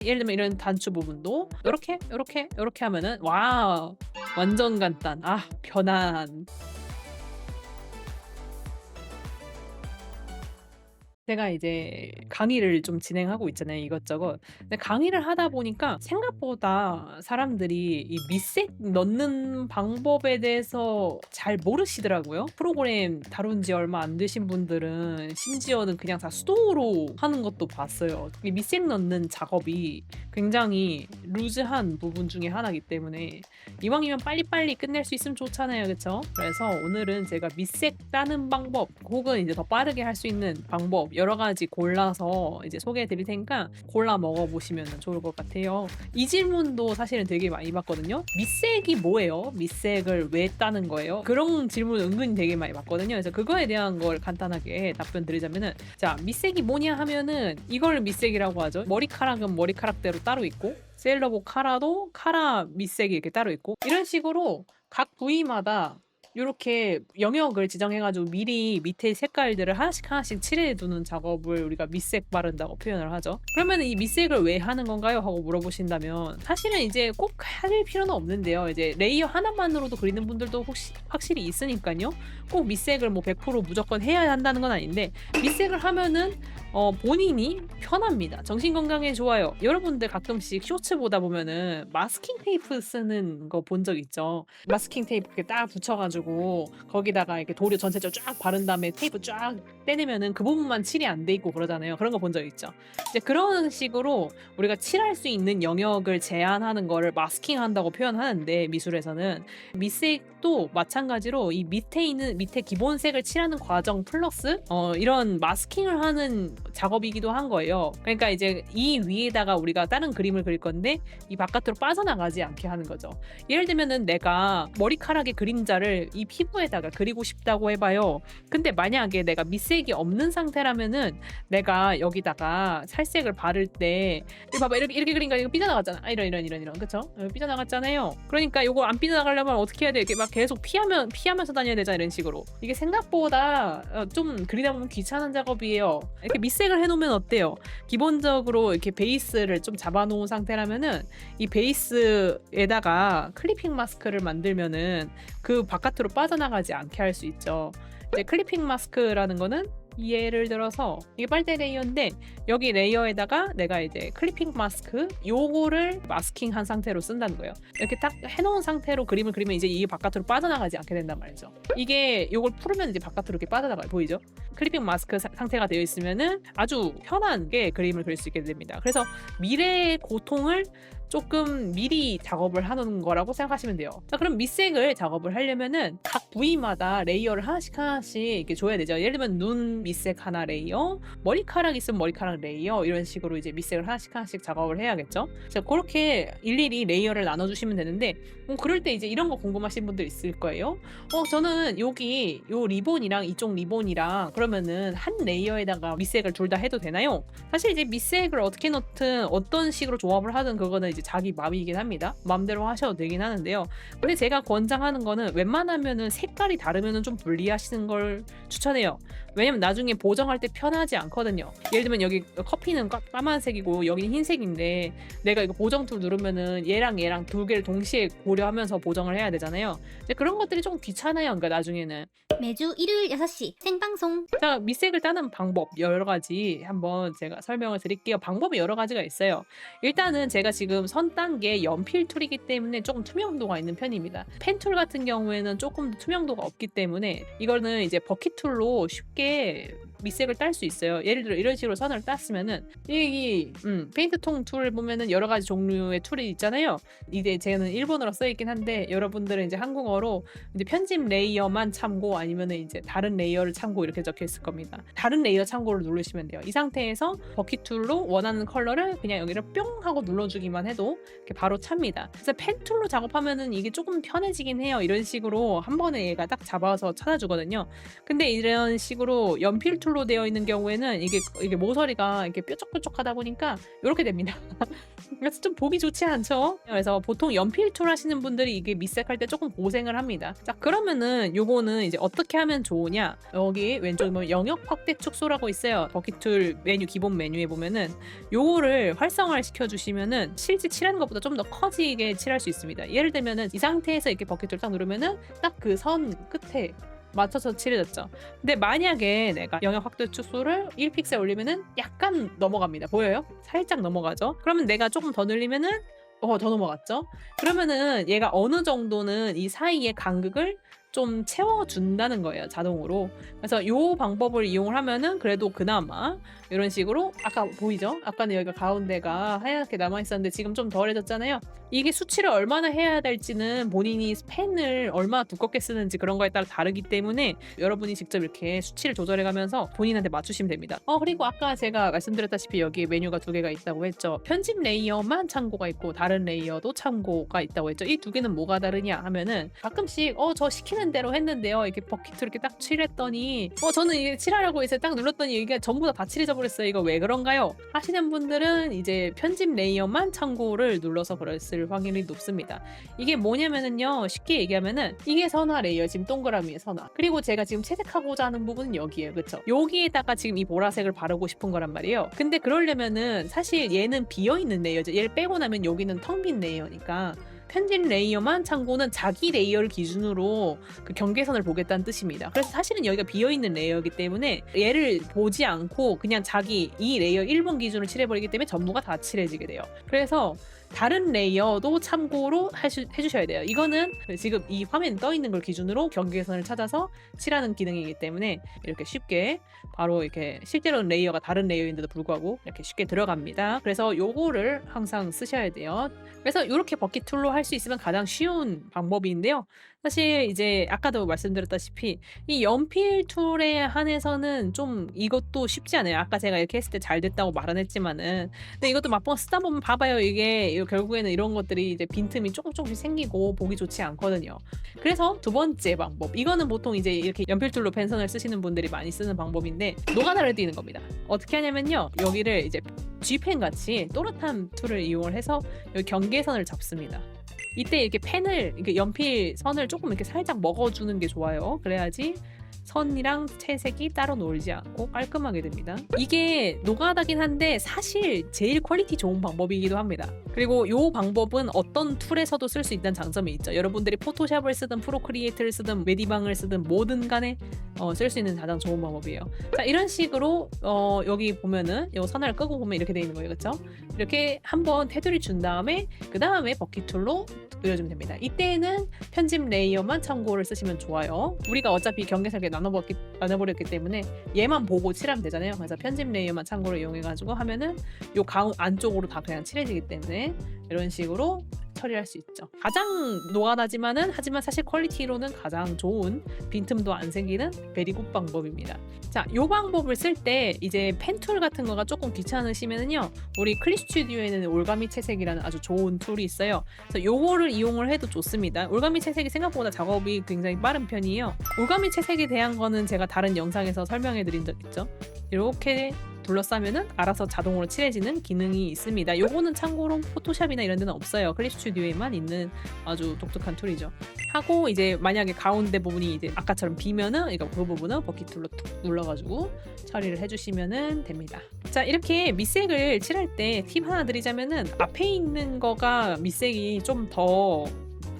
예를 들면 이런 단추 부분도 요렇게 하면은 와 완전 간단. 아 편안. 제가 이제 강의를 좀 진행하고 있잖아요, 이것저것. 근데 강의를 하다 보니까 생각보다 사람들이 이 밑색 넣는 방법에 대해서 잘 모르시더라고요. 프로그램 다룬 지 얼마 안 되신 분들은 심지어는 그냥 다 수동으로 하는 것도 봤어요. 이 밑색 넣는 작업이 굉장히 루즈한 부분 중에 하나이기 때문에 이왕이면 빨리빨리 끝낼 수 있으면 좋잖아요, 그쵸? 그래서 오늘은 제가 밑색 따는 방법 혹은 이제 더 빠르게 할 수 있는 방법 여러 가지 골라서 이제 소개해 드릴 테니까 골라 먹어 보시면 좋을 것 같아요. 이 질문도 사실은 되게 많이 받거든요. 밑색이 뭐예요? 밑색을 왜 따는 거예요? 그런 질문 은근히 되게 많이 받거든요. 그래서 그거에 대한 걸 간단하게 답변 드리자면은, 자, 밑색이 뭐냐 하면은 이걸 밑색이라고 하죠. 머리카락은 머리카락대로 따로 있고 셀러보 카라도 카라 밑색이 이렇게 따로 있고, 이런 식으로 각 부위마다 요렇게 영역을 지정해가지고 미리 밑에 색깔들을 하나씩 칠해두는 작업을 우리가 밑색 바른다고 표현을 하죠. 그러면 이 밑색을 왜 하는 건가요? 하고 물어보신다면 사실은 이제 꼭 할 필요는 없는데요. 이제 레이어 하나만으로도 그리는 분들도 혹시 확실히 있으니까요. 꼭 밑색을 뭐 100% 무조건 해야 한다는 건 아닌데, 밑색을 하면은 본인이 편합니다. 정신 건강에 좋아요. 여러분들 가끔씩 쇼츠 보다 보면은 마스킹 테이프 쓰는 거 본 적 있죠? 마스킹 테이프 이렇게 딱 붙여가지고 거기다가 이렇게 도료 전체적으로 쫙 바른 다음에 테이프 쫙 떼내면은 그 부분만 칠이 안 돼 있고 그러잖아요. 그런 거 본 적 있죠? 이제 그런 식으로 우리가 칠할 수 있는 영역을 제한하는 거를 마스킹 한다고 표현하는데, 미술에서는 밑색도 마찬가지로 이 밑에 기본색을 칠하는 과정 플러스 이런 마스킹을 하는 작업이기도 한 거예요. 그러니까 이제 이 위에다가 우리가 다른 그림을 그릴 건데 이 바깥으로 빠져나가지 않게 하는 거죠. 예를 들면은 내가 머리카락의 그림자를 이 피부에다가 그리고 싶다고 해봐요. 근데 만약에 내가 밑색이 없는 상태라면은 내가 여기다가 살색을 바를 때 이거 봐봐, 이렇게 그린 거 이거 삐져나갔잖아. 아, 이런 그쵸? 삐져나갔잖아요. 그러니까 이거 안 삐져나가려면 어떻게 해야 돼? 이렇게 막 계속 피하면서 다녀야 되잖아, 이런 식으로. 이게 생각보다 좀 그리다 보면 귀찮은 작업이에요. 이렇게 밑색을 해놓으면 어때요? 기본적으로 이렇게 베이스를 좀 잡아놓은 상태라면은 이 베이스에다가 클리핑 마스크를 만들면은 그 바깥으로 빠져나가지 않게 할 수 있죠. 이제 클리핑 마스크라는 거는 예를 들어서 이게 빨대 레이어인데 여기 레이어에다가 내가 이제 클리핑 마스크 요거를 마스킹 한 상태로 쓴다는 거예요. 이렇게 딱 해놓은 상태로 그림을 그리면 이제 이게 바깥으로 빠져나가지 않게 된단 말이죠. 이게 요걸 풀으면 이제 바깥으로 이렇게 빠져나가요. 보이죠? 클리핑 마스크 상태가 되어 있으면은 아주 편하게 그림을 그릴 수 있게 됩니다. 그래서 미래의 고통을 조금 미리 작업을 하는 거라고 생각하시면 돼요. 자, 그럼 밑색을 작업을 하려면은 각 부위마다 레이어를 하나씩 이렇게 줘야 되죠. 예를 들면 눈 밑색 하나 레이어, 머리카락 있으면 머리카락 레이어, 이런 식으로 이제 밑색을 하나씩 작업을 해야겠죠. 자, 그렇게 일일이 레이어를 나눠주시면 되는데, 그럴 때 이제 이런 거 궁금하신 분들 있을 거예요. 저는 여기 요 리본이랑 이쪽 리본이랑 그러면은 한 레이어에다가 밑색을 둘 다 해도 되나요? 사실 이제 밑색을 어떻게 넣든 어떤 식으로 조합을 하든 그거는 이제 자기 마음이긴 합니다. 마음대로 하셔도 되긴 하는데요. 근데 제가 권장하는 거는 웬만하면은 색깔이 다르면은 좀 분리하시는 걸 추천해요. 왜냐면 나중에 보정할 때 편하지 않거든요. 예를 들면 여기 커피는 까만색이고 여기는 흰색인데 내가 이거 보정 툴 누르면은 얘랑 두 개를 동시에 고려하면서 보정을 해야 되잖아요. 이제 그런 것들이 좀 귀찮아요. 그러니까 나중에는. 매주 일요일 6시 생방송. 자, 밑색을 따는 방법 여러 가지 한번 제가 설명을 드릴게요. 방법이 여러 가지가 있어요. 일단은 제가 지금 선 딴 게 연필 툴이기 때문에 조금 투명도가 있는 편입니다. 펜툴 같은 경우에는 조금 투명도가 없기 때문에 이거는 이제 버킷 툴로 쉽게 밑색을 딸 수 있어요. 예를 들어 이런 식으로 선을 땄으면은 이 페인트통 툴을 보면은 여러 가지 종류의 툴이 있잖아요. 이제 쟤는 일본어로 써 있긴 한데 여러분들은 이제 한국어로 이제 편집 레이어만 참고 아니면은 이제 다른 레이어를 참고 이렇게 적혀 있을 겁니다. 다른 레이어 참고를 누르시면 돼요. 이 상태에서 버킷 툴로 원하는 컬러를 그냥 여기를 뿅 하고 눌러주기만 해도 이렇게 바로 찹니다. 그래서 펜 툴로 작업하면은 이게 조금 편해지긴 해요. 이런 식으로 한 번에 얘가 딱 잡아서 찾아주거든요. 근데 이런 식으로 연필 툴 툴로 되어 있는 경우에는 이게 모서리가 이렇게 뾰족뾰족하다 보니까 이렇게 됩니다. 그래서 좀 보기 좋지 않죠? 그래서 보통 연필 툴 하시는 분들이 이게 밑색할 때 조금 고생을 합니다. 자, 그러면은 요거는 이제 어떻게 하면 좋으냐? 여기 왼쪽에 보면 영역 확대 축소라고 있어요. 버킷툴 메뉴 기본 메뉴에 보면은 요거를 활성화를 시켜주시면은 실제 칠하는 것보다 좀 더 커지게 칠할 수 있습니다. 예를 들면은 이 상태에서 이렇게 버킷툴 딱 누르면은 딱 그 선 끝에 맞춰서 칠해졌죠. 근데 만약에 내가 영역 확대 축소를 1픽셀 올리면은 약간 넘어갑니다. 보여요? 살짝 넘어가죠. 그러면 내가 조금 더 늘리면은 더 넘어갔죠. 그러면은 얘가 어느 정도는 이 사이의 간극을 좀 채워준다는 거예요, 자동으로. 그래서 이 방법을 이용을 하면은 그래도 그나마 이런 식으로 아까 보이죠? 아까는 여기가 가운데가 하얗게 남아있었는데 지금 좀 덜해졌잖아요. 이게 수치를 얼마나 해야 될지는 본인이 펜을 얼마나 두껍게 쓰는지 그런 거에 따라 다르기 때문에 여러분이 직접 이렇게 수치를 조절해가면서 본인한테 맞추시면 됩니다. 그리고 아까 제가 말씀드렸다시피 여기 메뉴가 두 개가 있다고 했죠. 편집 레이어만 참고가 있고 다른 레이어도 참고가 있다고 했죠. 이 두 개는 뭐가 다르냐 하면은 가끔씩 저 시키는 대로 했는데요. 이렇게 버킷을 이렇게 딱 칠했더니 저는 이게 칠하려고 해서 딱 눌렀더니 이게 전부 다 칠해져 버렸어요. 이거 왜 그런가요? 하시는 분들은 이제 편집 레이어만 참고를 눌러서 그랬을 확률이 높습니다. 이게 뭐냐면은요, 쉽게 얘기하면은 이게 선화 레이어, 지금 동그라미의 선화, 그리고 제가 지금 채색하고자 하는 부분은 여기에요. 그쵸? 여기에다가 지금 이 보라색을 바르고 싶은 거란 말이에요. 근데 그러려면은 사실 얘는 비어있는 레이어죠. 얘를 빼고 나면 여기는 텅 빈 레이어니까 편집 레이어만 참고는 자기 레이어를 기준으로 그 경계선을 보겠다는 뜻입니다. 그래서 사실은 여기가 비어있는 레이어이기 때문에 얘를 보지 않고 그냥 자기 이 레이어 1번 기준으로 칠해버리기 때문에 전부가 다 칠해지게 돼요. 그래서 다른 레이어도 참고로 해주셔야 돼요. 이거는 지금 이 화면 떠 있는 걸 기준으로 경계선을 찾아서 칠하는 기능이기 때문에 이렇게 쉽게 바로 이렇게 실제로는 레이어가 다른 레이어인데도 불구하고 이렇게 쉽게 들어갑니다. 그래서 요거를 항상 쓰셔야 돼요. 그래서 이렇게 버킷 툴로 할 수 있으면 가장 쉬운 방법인데요. 사실 이제 아까도 말씀드렸다시피 이 연필 툴에 한해서는 좀 이것도 쉽지 않아요. 아까 제가 이렇게 했을 때 잘 됐다고 말은 했지만은, 근데 이것도 막상 쓰다 보면 봐봐요. 이게 결국에는 이런 것들이 이제 빈틈이 조금씩 생기고 보기 좋지 않거든요. 그래서 두 번째 방법, 이거는 보통 이제 이렇게 연필 툴로 펜선을 쓰시는 분들이 많이 쓰는 방법인데 노가다를 띄는 겁니다. 어떻게 하냐면요, 여기를 이제 G펜 같이 또렷한 툴을 이용을 해서 여기 경계선을 잡습니다. 이때 이렇게 펜을, 이렇게 연필 선을 조금 이렇게 살짝 먹어주는 게 좋아요. 그래야지 선이랑 채색이 따로 놀지 않고 깔끔하게 됩니다. 이게 노가다긴 한데 사실 제일 퀄리티 좋은 방법이기도 합니다. 그리고 이 방법은 어떤 툴에서도 쓸 수 있다는 장점이 있죠. 여러분들이 포토샵을 쓰든 프로크리에이트를 쓰든 메디방을 쓰든 뭐든 간에 쓸 수 있는 가장 좋은 방법이에요. 자, 이런 식으로 여기 보면은 이 선을 끄고 보면 이렇게 돼 있는 거예요. 그렇죠? 이렇게 한번 테두리 준 다음에 그 다음에 버킷 툴로 그려주면 됩니다. 이때는 편집 레이어만 참고를 쓰시면 좋아요. 우리가 어차피 경계선을 나눠버렸기 때문에 얘만 보고 칠하면 되잖아요. 그래서 편집 레이어만 참고로 이용해가지고 하면은 요 안쪽으로 다 그냥 칠해지기 때문에 이런 식으로 처리할 수 있죠. 가장 노가다지만은 하지만 사실 퀄리티로는 가장 좋은, 빈틈도 안 생기는 베리굿 방법입니다. 자, 요 방법을 쓸 때 이제 펜툴 같은 거가 조금 귀찮으시면은요, 우리 클립 스튜디오에는 올가미 채색이라는 아주 좋은 툴이 있어요. 그래서 요거를 이용을 해도 좋습니다. 올가미 채색이 생각보다 작업이 굉장히 빠른 편이에요. 올가미 채색에 대한 거는 제가 다른 영상에서 설명해 드린 적 있죠. 이렇게 둘러싸면은 알아서 자동으로 칠해지는 기능이 있습니다. 요거는 참고로 포토샵이나 이런 데는 없어요. 클립 스튜디오에만 있는 아주 독특한 툴이죠. 하고 이제 만약에 가운데 부분이 이제 아까처럼 비면은 그 부분은 버킷 툴로 툭 눌러가지고 처리를 해주시면은 됩니다. 자, 이렇게 밑색을 칠할 때 팁 하나 드리자면은 앞에 있는 거가 밑색이 좀 더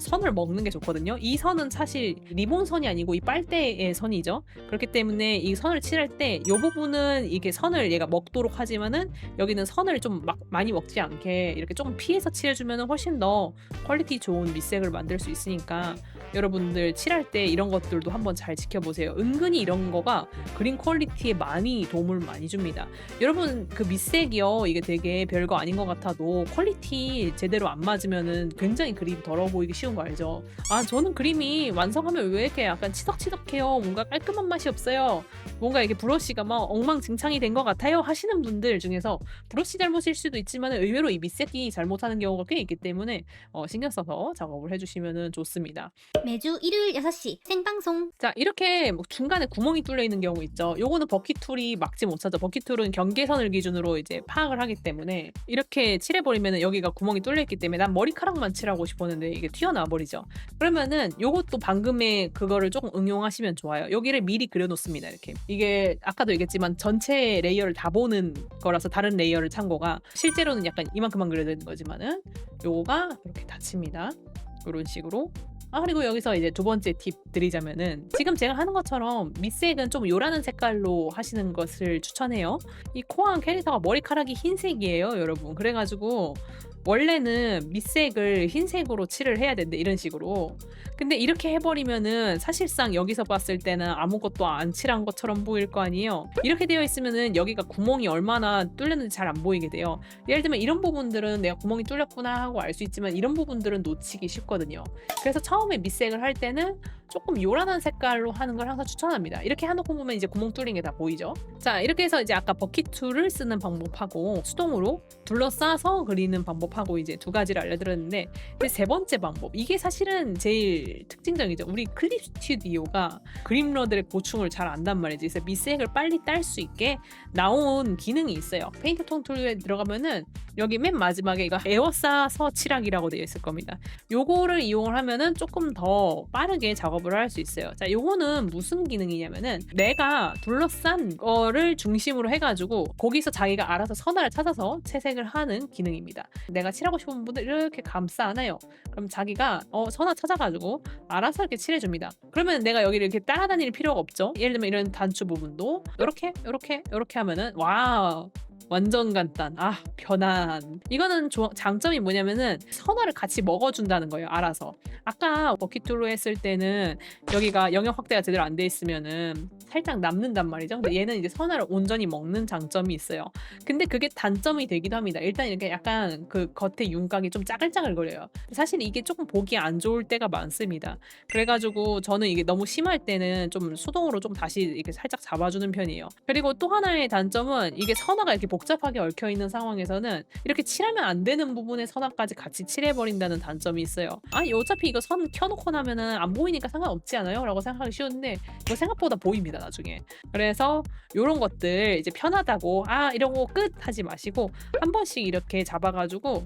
선을 먹는 게 좋거든요. 이 선은 사실 리본 선이 아니고 이 빨대의 선이죠. 그렇기 때문에 이 선을 칠할 때 이 부분은 이게 선을 얘가 먹도록 하지만은 여기는 선을 좀 많이 먹지 않게 이렇게 조금 피해서 칠해주면 훨씬 더 퀄리티 좋은 밑색을 만들 수 있으니까 여러분들 칠할 때 이런 것들도 한번 잘 지켜보세요. 은근히 이런 거가 그림 퀄리티에 많이 도움을 많이 줍니다. 여러분 그 밑색이요, 이게 되게 별거 아닌 것 같아도 퀄리티 제대로 안 맞으면은 굉장히 그림이 더러워 보이기 쉬운 느끼는 거 알죠? 아 저는 그림이 완성하면 왜 이렇게 약간 치덕치덕해요. 뭔가 깔끔한 맛이 없어요. 뭔가 이게 브러쉬가 막 엉망진창이 된 것 같아요 하시는 분들 중에서 브러쉬 잘못일 수도 있지만 의외로 이 밑색이 잘못하는 경우가 꽤 있기 때문에 신경 써서 작업을 해주시면 좋습니다. 매주 일요일 6시 생방송. 자 이렇게 뭐 중간에 구멍이 뚫려 있는 경우 있죠. 요거는 버킷툴이 막지 못하죠. 버킷툴은 경계선을 기준으로 이제 파악을 하기 때문에 이렇게 칠해버리면 여기가 구멍이 뚫려 있기 때문에 난 머리카락만 칠하고 싶었는데 이게 튀어나와 버리죠. 그러면은 요것도 방금의 그거를 조금 응용하시면 좋아요. 여기를 미리 그려놓습니다. 이렇게 이게 아까도 얘기했지만 전체 레이어를 다 보는 거라서 다른 레이어를 참고가 실제로는 약간 이만큼만 그려야 되는 거지만은 요거가 이렇게 닫힙니다. 이런 식으로. 그리고 여기서 이제 두 번째 팁 드리자면은 지금 제가 하는 것처럼 밑색은 좀 요란한 색깔로 하시는 것을 추천해요. 이 코안 캐릭터가 머리카락이 흰색이에요, 여러분. 그래가지고 원래는 밑색을 흰색으로 칠을 해야 된대, 이런 식으로. 근데 이렇게 해버리면은 사실상 여기서 봤을 때는 아무것도 안 칠한 것처럼 보일 거 아니에요. 이렇게 되어 있으면은 여기가 구멍이 얼마나 뚫렸는지 잘 안 보이게 돼요. 예를 들면 이런 부분들은 내가 구멍이 뚫렸구나 하고 알 수 있지만 이런 부분들은 놓치기 쉽거든요. 그래서 처음에 밑색을 할 때는 조금 요란한 색깔로 하는 걸 항상 추천합니다. 이렇게 해놓고 보면 이제 구멍 뚫린 게 다 보이죠. 자 이렇게 해서 이제 아까 버킷툴을 쓰는 방법하고 수동으로 둘러싸서 그리는 방법하고 이제 두 가지를 알려드렸는데, 이제 세 번째 방법, 이게 사실은 제일 특징적이죠. 우리 클립 스튜디오가 그림러들의 고충을 잘 안단 말이지. 그래서 밑색을 빨리 딸 수 있게 나온 기능이 있어요. 페인트 톤 툴에 들어가면은 여기 맨 마지막에 이거 에워싸서 칠하기라고 되어 있을 겁니다. 요거를 이용을 하면은 조금 더 빠르게 작업을 할 수 있어요. 자, 요거는 무슨 기능이냐면은 내가 둘러싼 거를 중심으로 해가지고 거기서 자기가 알아서 선화를 찾아서 채색을 하는 기능입니다. 내가 칠하고 싶은 부분을 이렇게 감싸 안아요. 그럼 자기가 선화 찾아가지고 알아서 이렇게 칠해줍니다. 그러면 내가 여기를 이렇게 따라다닐 필요가 없죠. 예를 들면 이런 단추 부분도 이렇게 하면은 와, 완전 간단. 편안. 이거는 장점이 뭐냐면은 선화를 같이 먹어준다는 거예요. 알아서. 아까 버킷툴로 했을 때는 여기가 영역 확대가 제대로 안 돼 있으면은 살짝 남는단 말이죠. 근데 얘는 이제 선화를 온전히 먹는 장점이 있어요. 근데 그게 단점이 되기도 합니다. 일단 이렇게 약간 그 겉에 윤곽이 좀 짜글짜글거려요. 사실 이게 조금 보기 안 좋을 때가 많습니다. 그래가지고 저는 이게 너무 심할 때는 좀 수동으로 좀 다시 이렇게 살짝 잡아주는 편이에요. 그리고 또 하나의 단점은 이게 선화가 이렇게 복잡하게 얽혀 있는 상황에서는 이렇게 칠하면 안 되는 부분에 선화까지 같이 칠해버린다는 단점이 있어요. 어차피 이거 선 켜놓고 나면은 안 보이니까 상관없지 않아요? 라고 생각하기 쉬운데 이거 생각보다 보입니다, 나중에. 그래서 요런 것들 이제 편하다고 이러고 끝 하지 마시고 한 번씩 이렇게 잡아가지고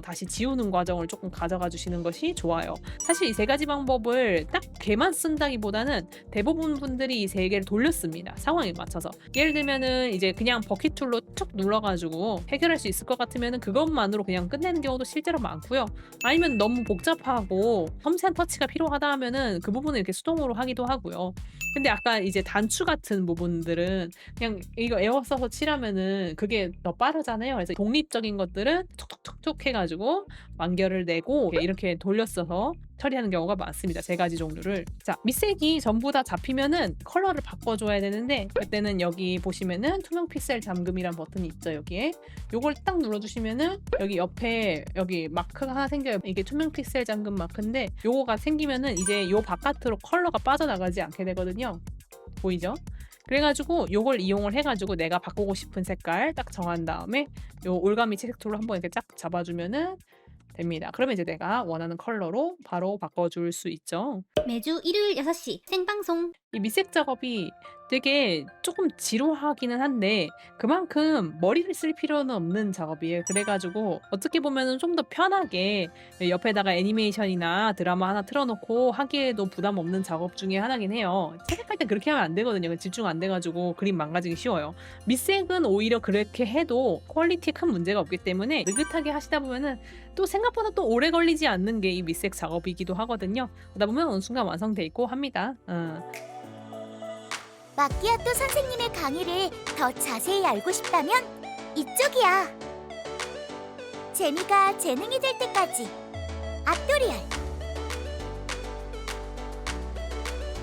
다시 지우는 과정을 조금 가져가 주시는 것이 좋아요. 사실 이 세 가지 방법을 딱 걔만 쓴다기보다는 대부분 분들이 이 세 개를 돌렸습니다. 상황에 맞춰서. 예를 들면은 이제 그냥 버킷툴로 툭 눌러가지고 해결할 수 있을 것 같으면은 그것만으로 그냥 끝내는 경우도 실제로 많고요. 아니면 너무 복잡하고 섬세한 터치가 필요하다 하면은 그 부분을 이렇게 수동으로 하기도 하고요. 근데 아까 이제 단추 같은 부분들은 그냥 이거 에워 써서 칠하면은 그게 더 빠르잖아요. 그래서 독립적인 것들은 툭툭툭툭 해가지고 완결을 내고 이렇게 돌려써서 처리하는 경우가 많습니다. 세 가지 종류를. 자, 밑색이 전부 다 잡히면은 컬러를 바꿔줘야 되는데 그때는 여기 보시면은 투명 픽셀 잠금이란 버튼이 있죠. 여기에 요걸 딱 눌러주시면은 여기 옆에 여기 마크가 하나 생겨요. 이게 투명 픽셀 잠금 마크인데 요거가 생기면은 이제 요 바깥으로 컬러가 빠져나가지 않게 되거든요. 보이죠? 그래가지고 요걸 이용을 해가지고 내가 바꾸고 싶은 색깔 딱 정한 다음에 요 올가미 채색 툴로 한번 이렇게 쫙 잡아주면은 됩니다. 그러면 이제 내가 원하는 컬러로 바로 바꿔줄 수 있죠. 매주 일요일 6시 생방송. 이 밑색 작업이 되게 조금 지루하기는 한데 그만큼 머리를 쓸 필요는 없는 작업이에요. 그래가지고 어떻게 보면 좀 더 편하게 옆에다가 애니메이션이나 드라마 하나 틀어놓고 하기에도 부담 없는 작업 중에 하나긴 해요. 채색할 때 그렇게 하면 안 되거든요. 집중 안 돼가지고 그림 망가지기 쉬워요. 밑색은 오히려 그렇게 해도 퀄리티에 큰 문제가 없기 때문에 느긋하게 하시다 보면은 또 생각보다 또 오래 걸리지 않는 게 이 밑색 작업이기도 하거든요. 그러다 보면 어느 순간 완성돼 있고 합니다. 마끼아또 선생님의 강의를 더 자세히 알고 싶다면 이쪽이야. 재미가 재능이 될 때까지. 아토리얼.